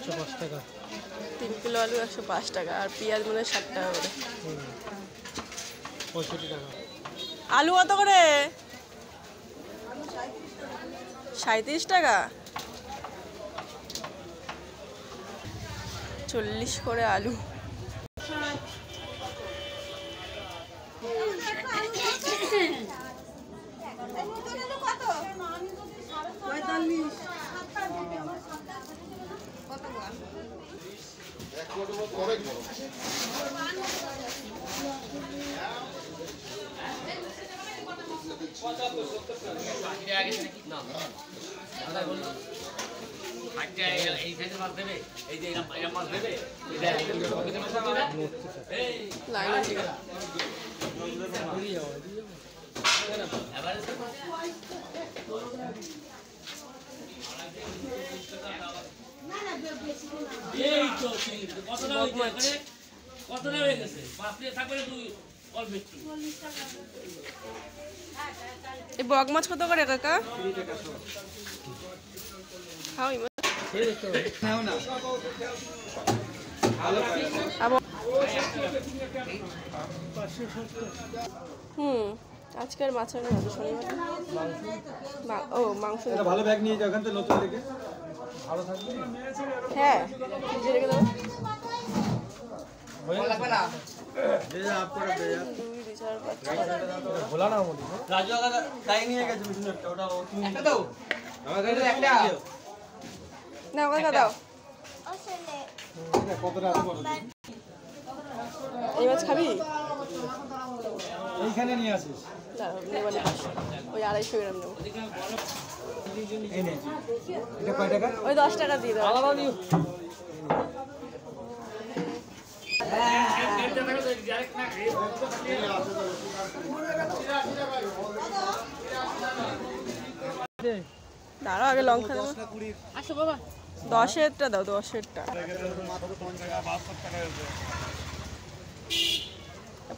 105 টাকা। 3 কিলো আলু 105 টাকা আর পেঁয়াজ মানে 60 টাকা করে। 65 টাকা। আলু কত করে? 37 টাকা। 40 করে আলু। এই বক মাছ কত করে কাকা? আজকের মাছের ও মাংস ভালো ব্যাগ নিয়ে যাও, ওখান থেকে নতুন থেকে ভালো থাকবে। হ্যাঁ রেখে দেবো। ভোলা না রাজু তাই নিয়ে গেছে ওটা একটা দাও না ওটা দাও। কতটা এই মাছ খাবি? এইখানে নিয়ে আসিস। ওই 250 গ্রাম নেবো। এটা কয় টাকা? ওই 10 টাকা দিয়ে দাও। দাঁড়াও আগে লঙ্কা দেবো। আসো বাবা 10-এরটা দাও, 10-এরটা।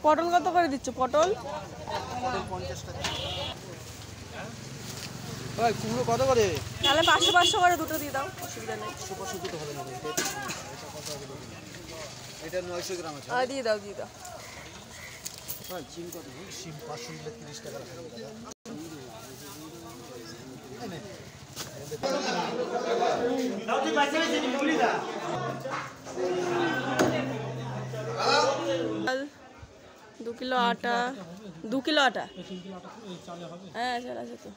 পটল কত করে দিচ্ছ? পটল 50 টাকা। ভাই কুমড়ো কত করে? তাহলে 500 করে দুটো দিয়ে দাও, অসুবিধা নেই। 500 দুটো হবে না, এটা 900 গ্রাম আছে। দিয়ে দাও দিয়ে দাও। ভাই সিম কত? সিম 500 দিলে 30 টাকা রাখা যাবে। দাও তুই পয়সা নিয়ে নিবি বলি দা। 2 কিলো আটা, 2 কিলো আটা। হ্যাঁ চাল আছে তো।